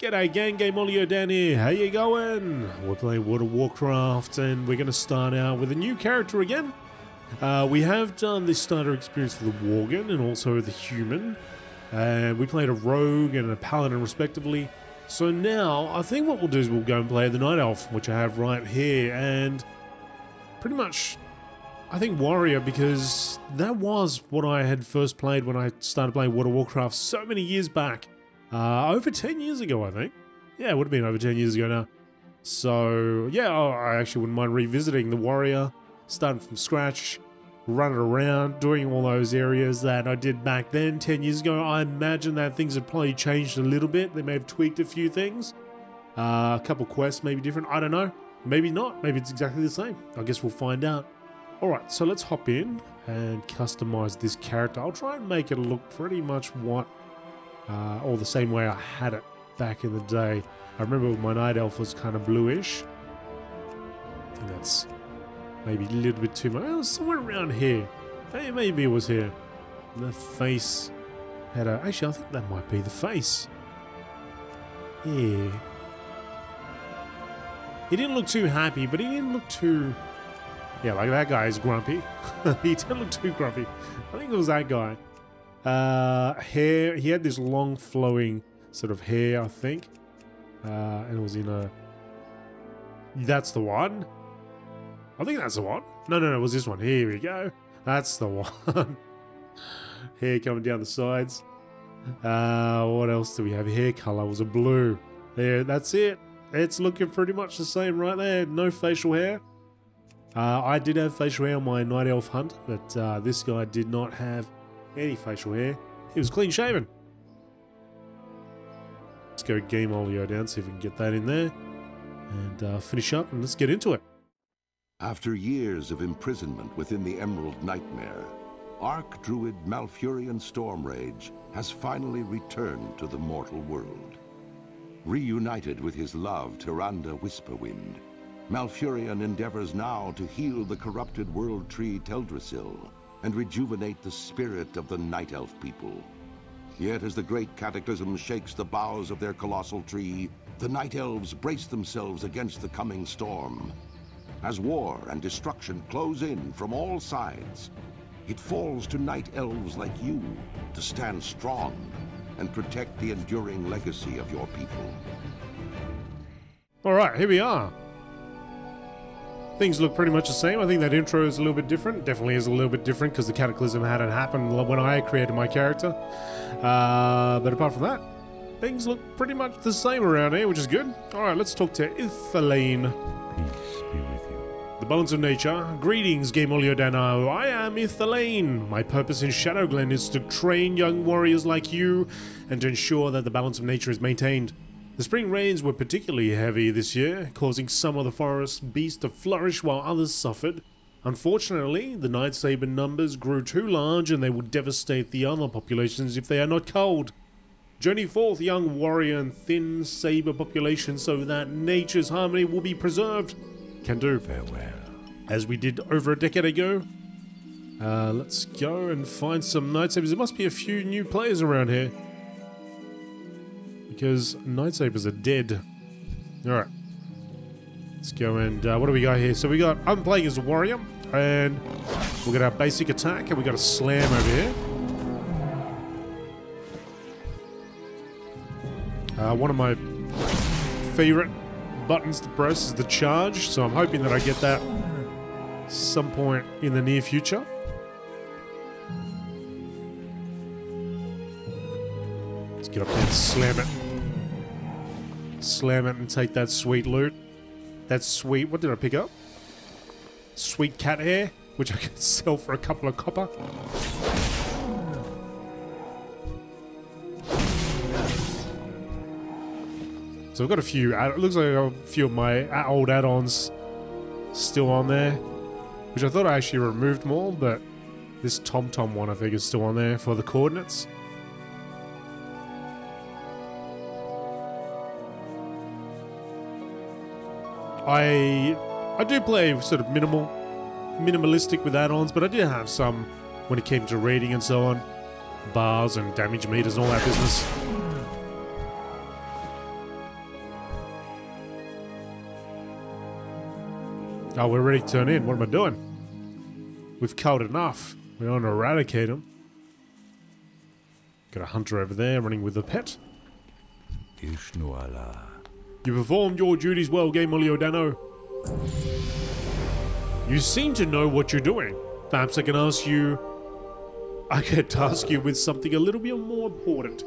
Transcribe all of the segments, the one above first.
G'day gang, GameolioDan here, how you going? We're playing World of Warcraft and we're going to start out with a new character again. We have done this starter experience for the Worgen and also the Human. And we played a Rogue and a Paladin respectively. So now, I think what we'll do is we'll go and play the Night Elf, which I have right here. And pretty much, I think Warrior, because that was what I had first played when I started playing World of Warcraft so many years back. Over 10 years ago, I think. Yeah, it would have been over 10 years ago now. So, yeah, I actually wouldn't mind revisiting the Warrior, starting from scratch, running around, doing all those areas that I did back then 10 years ago. I imagine that things have probably changed a little bit. They may have tweaked a few things. A couple quests may be different. I don't know. Maybe not. Maybe it's exactly the same. I guess we'll find out. Alright, so let's hop in and customize this character. I'll try and make it look pretty much what... or the same way I had it back in the day. I remember my Night Elf was kind of bluish. I think that's maybe a little bit too much. It was somewhere around here. Hey, maybe it was here. The face had a... Actually, I think that might be the face. Yeah. He didn't look too happy, but he didn't look too... Yeah, like that guy is grumpy. He didn't look too grumpy. I think it was that guy. Hair, he had this long flowing sort of hair, I think. And it was in a... That's the one? I think that's the one. No, it was this one. Here we go. That's the one. Hair coming down the sides. What else do we have? Hair color was a blue. There, that's it. It's looking pretty much the same right there. No facial hair. I did have facial hair on my Night Elf hunt, but this guy did not have any facial hair. He was clean shaven. Let's go GameolioDan, see if we can get that in there. And finish up and let's get into it. After years of imprisonment within the Emerald Nightmare, Archdruid Malfurion Stormrage has finally returned to the mortal world. Reunited with his love, Tyrande Whisperwind, Malfurion endeavors now to heal the corrupted world tree Teldrassil and rejuvenate the spirit of the Night Elf people. Yet as the great cataclysm shakes the boughs of their colossal tree, the Night Elves brace themselves against the coming storm. As war and destruction close in from all sides, it falls to Night Elves like you to stand strong and protect the enduring legacy of your people. Alright, here we are. Things look pretty much the same. I think that intro is a little bit different. Definitely is a little bit different because the cataclysm hadn't happened when I created my character. But apart from that, things look pretty much the same around here, which is good. Alright, let's talk to Ithalaine. Peace be with you. The balance of nature. Greetings, GameolioDan. I am Ithalaine. My purpose in Shadowglen is to train young warriors like you and to ensure that the balance of nature is maintained. The spring rains were particularly heavy this year, causing some of the forest beasts to flourish while others suffered. Unfortunately, the Night Saber numbers grew too large and they will devastate the other populations if they are not culled. Journey forth, young warrior and thin saber population, so that nature's harmony will be preserved. Can do. Farewell. As we did over a decade ago. Let's go and find some Night Sabers. There must be a few new players around here, because Night Sabers are dead. Alright. Let's go and... what do we got here? So we got... I'm playing as a warrior. And we've got our basic attack. And we got a slam over here. One of my favorite buttons to press is the charge. So I'm hoping that I get that some point in the near future. Let's get up there and slam it. Slam it and take that sweet loot. That's sweet. What did I pick up? Sweet cat hair, which I can sell for a couple of copper. So I've got a few. It looks like a few of my old add-ons still on there, which I thought I actually removed more, but this TomTom one I think is still on there for the coordinates. I do play sort of minimalistic with add-ons, but I did have some when it came to raiding and so on. Bars and damage meters and all that business. Oh, we're ready to turn in. What am I doing? We've killed enough. We want to eradicate him. Got a hunter over there running with a pet. You performed your duties well, GameolioDan. You seem to know what you're doing. Perhaps I can task you with something a little bit more important.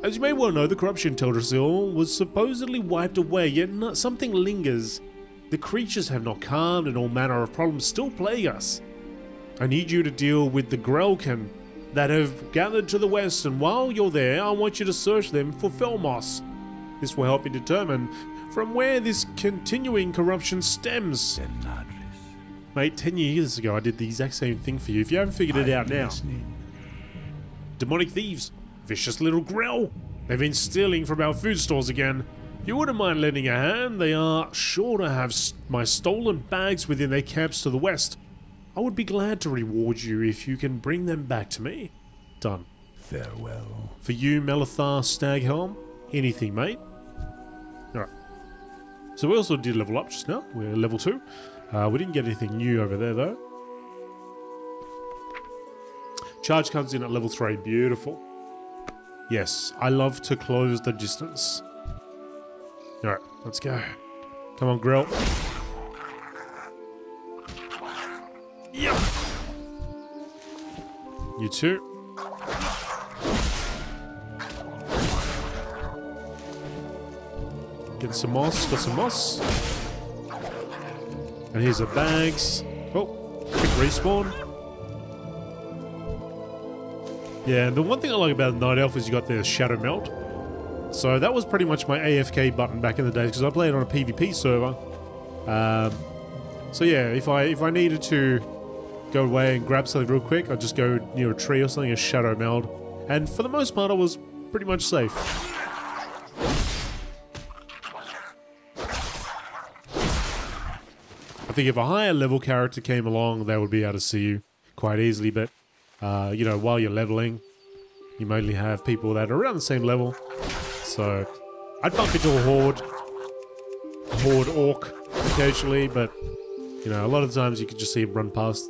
As you may well know, the corruption in Teldrassil was supposedly wiped away, yet something lingers. The creatures have not calmed and all manner of problems still plague us. I need you to deal with the Grelkin that have gathered to the west, and while you're there, I want you to search them for Felmos. This will help you determine from where this continuing corruption stems. Mate, 10 years ago I did the exact same thing for you, if you haven't figured it out now. Demonic thieves. Vicious little Grell. They've been stealing from our food stores again. If you wouldn't mind lending a hand, they are sure to have my stolen bags within their camps to the west. I would be glad to reward you if you can bring them back to me. Done. Farewell. For you, Melithar Staghelm, anything, mate. Alright. So we also did level up just now. We're level 2. We didn't get anything new over there, though. Charge comes in at level 3. Beautiful. Yes, I love to close the distance. Alright, let's go. Come on, Grell. Yep. You too. Get some moss. Got some moss. And here's the bags. Oh, quick respawn. Yeah, the one thing I like about Night Elf is you got the Shadowmeld. So that was pretty much my AFK button back in the day because I played on a PvP server. So yeah, if I needed to go away and grab something real quick, I'd just go near a tree or something and Shadowmeld. And for the most part, I was pretty much safe. I think if a higher level character came along, they would be able to see you quite easily, but you know, while you're leveling, you mainly have people that are around the same level. So I'd bump into a horde orc occasionally, but you know, a lot of the times you can just see him run past.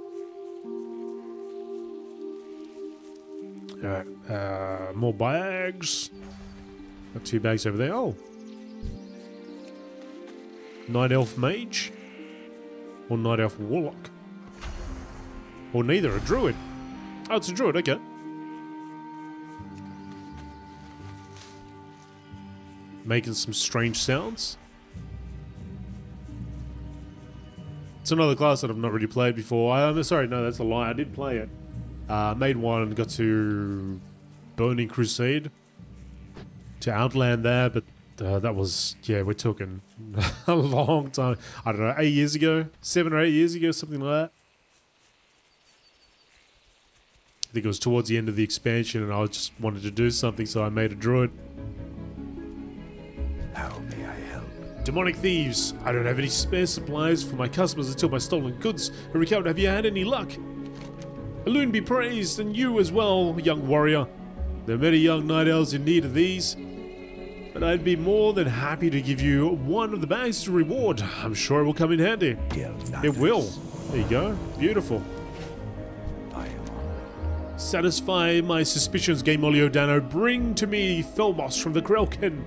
Alright, more bags. Got 2 bags over there. Oh, Night Elf Mage or Night Elf Warlock, or neither. A Druid. Oh, it's a Druid, okay. Making some strange sounds. It's another class that I've not really played before. I'm sorry, no, that's a lie. I did play it. Made one and got to Burning Crusade to outland there, but that was, yeah, we're talking a long time. I don't know, 8 years ago? 7 or 8 years ago, something like that. I think it was towards the end of the expansion and I just wanted to do something, so I made a druid. How may I help? Demonic thieves. I don't have any spare supplies for my customers until my stolen goods are recovered. Have you had any luck? Elune be praised, and you as well, young warrior. There are many young night elves in need of these, but I'd be more than happy to give you one of the bags to reward. I'm sure it will come in handy. It will. There you go. Beautiful. Satisfy my suspicions, GameolioDan. Bring to me Felmos from the Grelkin.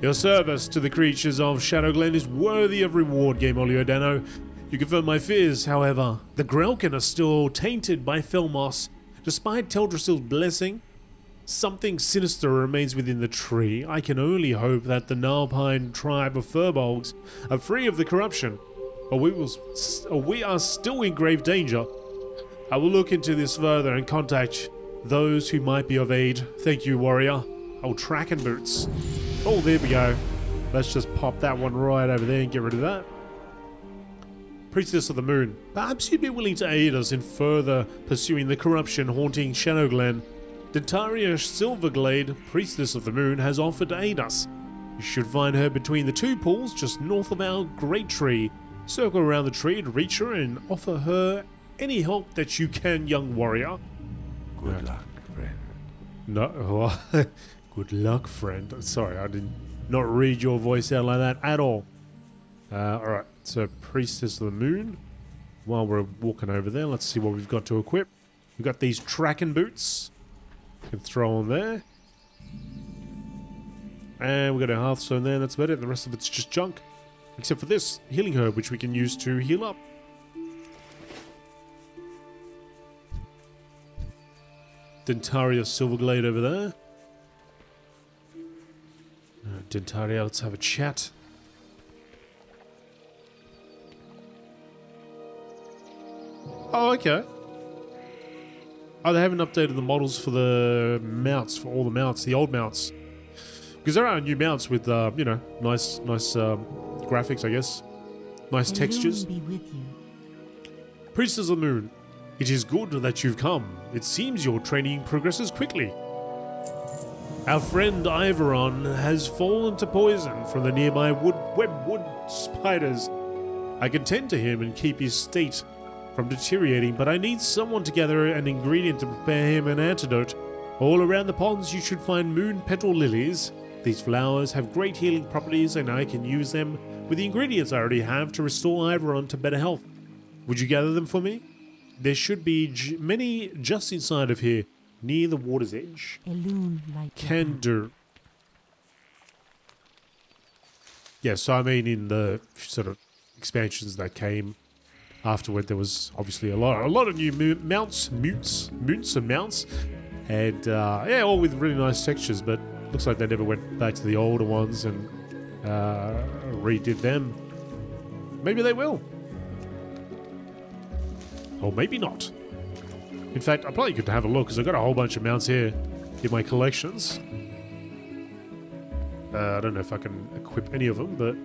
Your service to the creatures of Shadowglen is worthy of reward, GameolioDan. You confirm my fears, however. The Grelkin are still tainted by Felmos. Despite Teldrassil's blessing, something sinister remains within the tree. I can only hope that the Nalpine tribe of Furbolgs are free of the corruption, or we are still in grave danger. I will look into this further and contact those who might be of aid. Thank you, warrior. Oh, tracking boots. Oh, there we go. Let's just pop that one right over there and get rid of that. Priestess of the Moon. Perhaps you'd be willing to aid us in further pursuing the corruption haunting Shadowglen. Dentaria Silverglade, Priestess of the Moon, has offered to aid us. You should find her between the 2 pools just north of our great tree. Circle around the tree to reach her and offer her any help that you can, young warrior. Good luck, friend. No, good luck, friend. Sorry, I did not read your voice out like that at all. Alright, So, Priestess of the Moon. While we're walking over there, let's see what we've got to equip. We've got these tracking boots. We can throw on there. And we've got a hearthstone there, that's about it. The rest of it's just junk. Except for this healing herb, which we can use to heal up. Dentaria Silverglade over there. Dentaria, let's have a chat. Oh, okay. Oh, they haven't updated the models for the mounts, for all the mounts, the old mounts. Because there are new mounts with, you know, nice graphics, I guess. Nice textures. Be with you. Priestess of the Moon, it is good that you've come. It seems your training progresses quickly. Our friend Iveron has fallen to poison from the nearby webwood spiders. I can tend to him and keep his state from deteriorating, but I need someone to gather an ingredient to prepare him an antidote. All around the ponds you should find moon petal lilies. These flowers have great healing properties and I can use them with the ingredients I already have to restore Iveron to better health. Would you gather them for me? There should be many just inside of here, near the water's edge. A loon like Can do. Yeah, so I mean in the sort of expansions that came afterward, there was obviously a lot of new mounts, and mounts, and yeah, all with really nice textures. But looks like they never went back to the older ones and redid them. Maybe they will, or maybe not. In fact, I probably could have a look because I've got a whole bunch of mounts here in my collections. I don't know if I can equip any of them, but.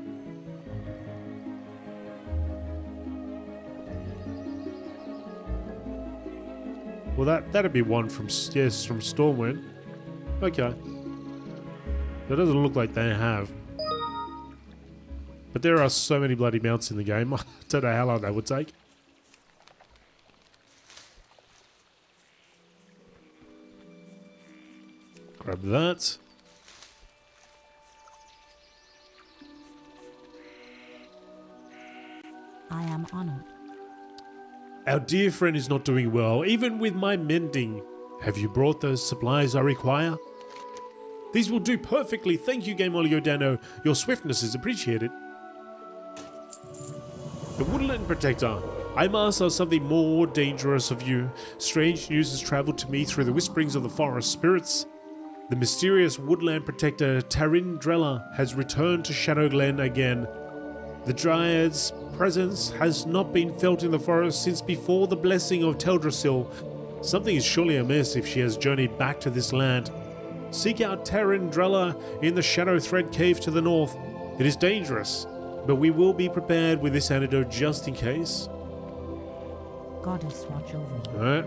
Well, that'd be one from, yes, from Stormwind. Okay. That doesn't look like they have. But there are so many bloody mounts in the game. I don't know how long that would take. Grab that. I am honored. Our dear friend is not doing well, even with my mending. Have you brought those supplies I require? These will do perfectly. Thank you, GameolioDan. Your swiftness is appreciated. The Woodland Protector. I must ask something more dangerous of you. Strange news has travelled to me through the whisperings of the forest spirits. The mysterious Woodland Protector Teldrassil has returned to Shadowglen again. The Dryad's presence has not been felt in the forest since before the blessing of Teldrassil. Something is surely amiss if she has journeyed back to this land. Seek out Teldrassil in the Shadow Thread Cave to the north. It is dangerous, but we will be prepared with this antidote just in case. Goddess watch over you. Alright.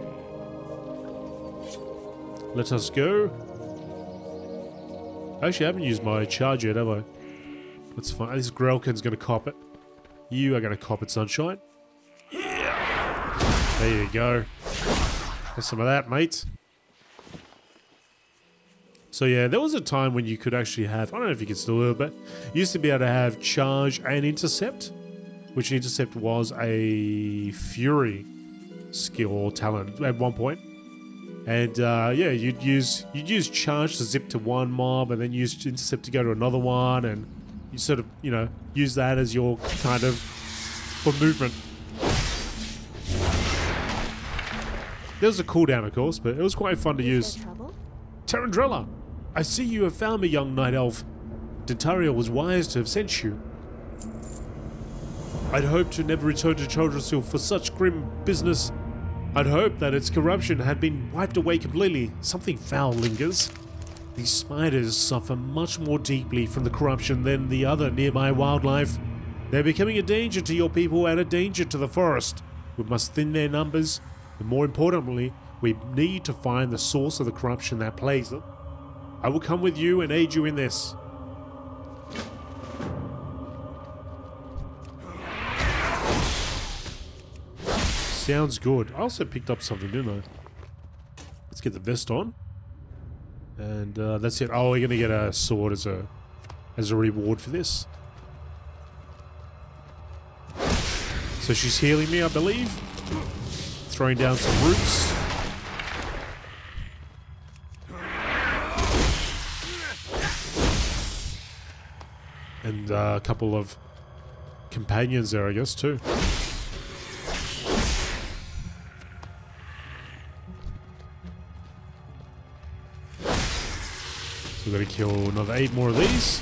Let us go. Actually, I haven't used my charge yet, have I? That's fine. This Grelkin's going to cop it. You are going to cop it, Sunshine. Yeah! There you go. Have some of that, mate. So yeah, there was a time when you could actually have, I don't know if you can still do it, but you used to be able to have charge and intercept, which intercept was a fury skill or talent at one point. And yeah, you'd use charge to zip to one mob and then use intercept to go to another one, and you sort of, you know, use that as your kind of for movement. There was a cooldown, of course, but it was quite fun to use. Teldrassil, I see you have found me, young night elf. Dentaria was wise to have sent you. I'd hoped to never return to Teldrassil for such grim business. I'd hoped that its corruption had been wiped away completely. Something foul lingers. These spiders suffer much more deeply from the corruption than the other nearby wildlife. They're becoming a danger to your people and a danger to the forest. We must thin their numbers, and more importantly, we need to find the source of the corruption that plagues them. I will come with you and aid you in this. Sounds good. I also picked up something, didn't I? Let's get the vest on. And that's it. Oh, we're going to get a sword as a reward for this. So she's healing me, I believe. Throwing down some roots. And a couple of companions there, I guess, too. So we've got to kill another 8 more of these.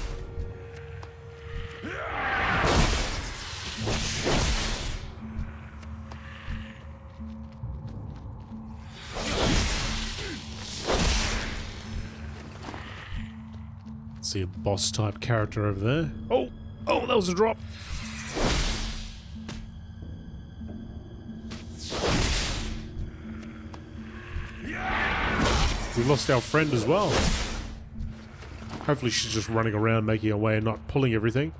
See a boss type character over there. Oh, that was a drop. We lost our friend as well. Hopefully she's just running around making her way and not pulling everything.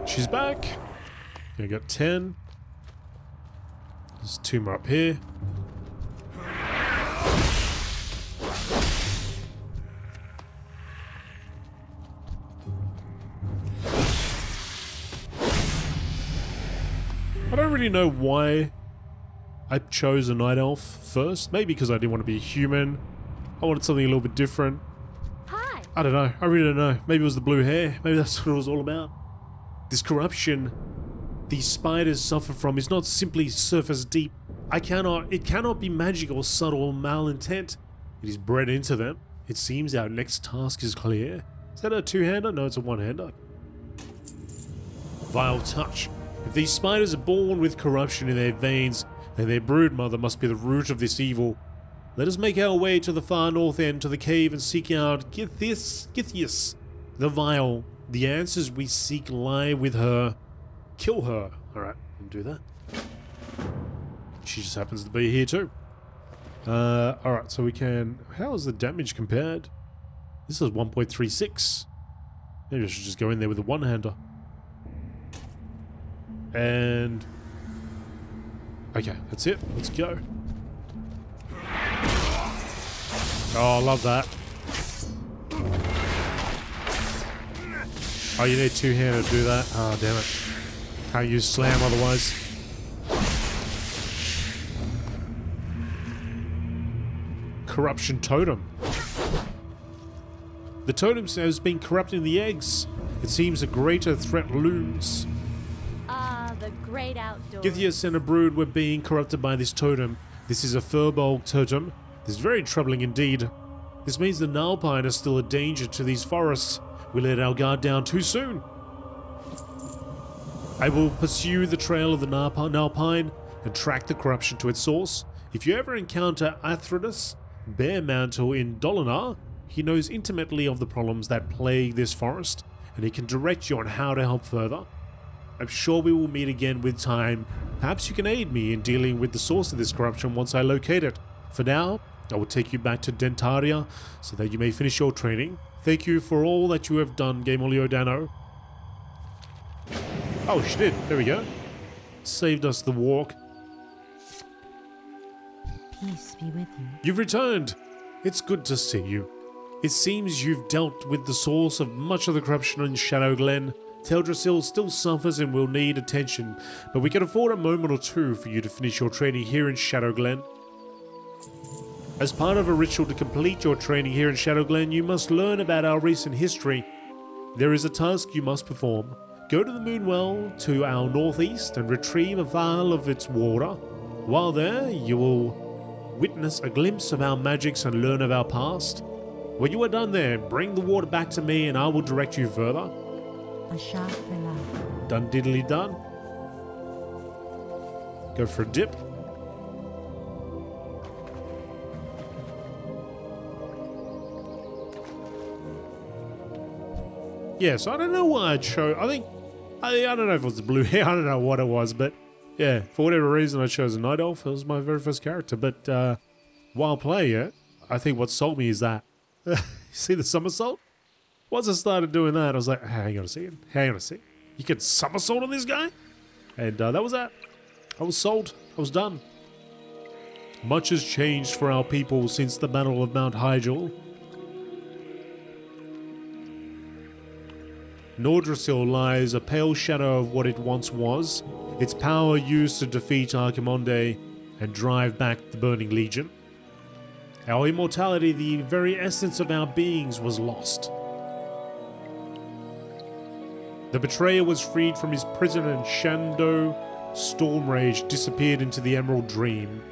She's back. I got 10. There's 2 more up here. I don't really know why I chose a night elf first. Maybe because I didn't want to be a human. I wanted something a little bit different. Hi. I don't know. I really don't know. Maybe it was the blue hair. Maybe that's what it was all about. This corruption these spiders suffer from is not simply surface deep. It cannot be magic or subtle or malintent. It is bred into them. It seems our next task is clear. Is that a 2-hander? No, it's a 1-hander. Vile touch. If these spiders are born with corruption in their veins, then their broodmother must be the root of this evil. Let us make our way to the far north end to the cave and seek out Githias, the Vile. The answers we seek lie with her. Kill her. Alright, we'll do that. She just happens to be here too. Alright, so we can... How is the damage compared? This is 1.36. Maybe I should just go in there with a 1-hander. And... Okay, that's it. Let's go. Oh, I love that. Oh, you need 2-hander to do that? Oh, damn it. Can't use slam otherwise. Corruption totem. The totem has been corrupting the eggs. It seems a greater threat looms. The great outdoors. Githias and a brood were being corrupted by this totem. This is a furball totem. This is very troubling indeed. This means the Nalpine are still a danger to these forests. We let our guard down too soon. I will pursue the trail of the Nalpine and track the corruption to its source. If you ever encounter Athrodus, Bearmantle in Dolinar, he knows intimately of the problems that plague this forest, and he can direct you on how to help further. I'm sure we will meet again with time. Perhaps you can aid me in dealing with the source of this corruption once I locate it. For now, I will take you back to Dentaria so that you may finish your training. Thank you for all that you have done, GameolioDan. Oh, she did. There we go. Saved us the walk. Peace be with you. You've returned. It's good to see you. It seems you've dealt with the source of much of the corruption in Shadowglen. Teldrassil still suffers and will need attention, but we can afford a moment or two for you to finish your training here in Shadowglen. As part of a ritual to complete your training here in Shadowglen, you must learn about our recent history. There is a task you must perform. Go to the Moonwell to our northeast and retrieve a vial of its water. While there, you will witness a glimpse of our magics and learn of our past. When you are done there, bring the water back to me and I will direct you further. Done diddly done. Go for a dip. Yeah, so I don't know why I chose. I don't know if it was the blue hair. I don't know what it was, but yeah, for whatever reason I chose a night elf. It was my very first character, but while playing it, I think what sold me is that. See the somersault? Once I started doing that, I was like, hang on a second. You can somersault on this guy? And that was that. I was sold. I was done. Much has changed for our people since the Battle of Mount Hyjal. Teldrassil lies a pale shadow of what it once was, its power used to defeat Archimonde and drive back the Burning Legion. Our immortality, the very essence of our beings, was lost. The betrayer was freed from his prison and Shando Stormrage disappeared into the Emerald Dream.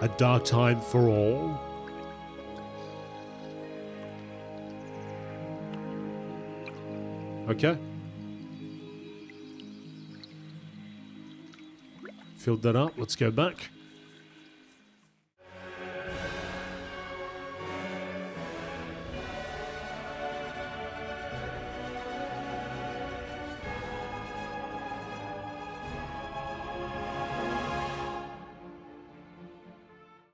A dark time for all. Okay. Filled that up. Let's go back.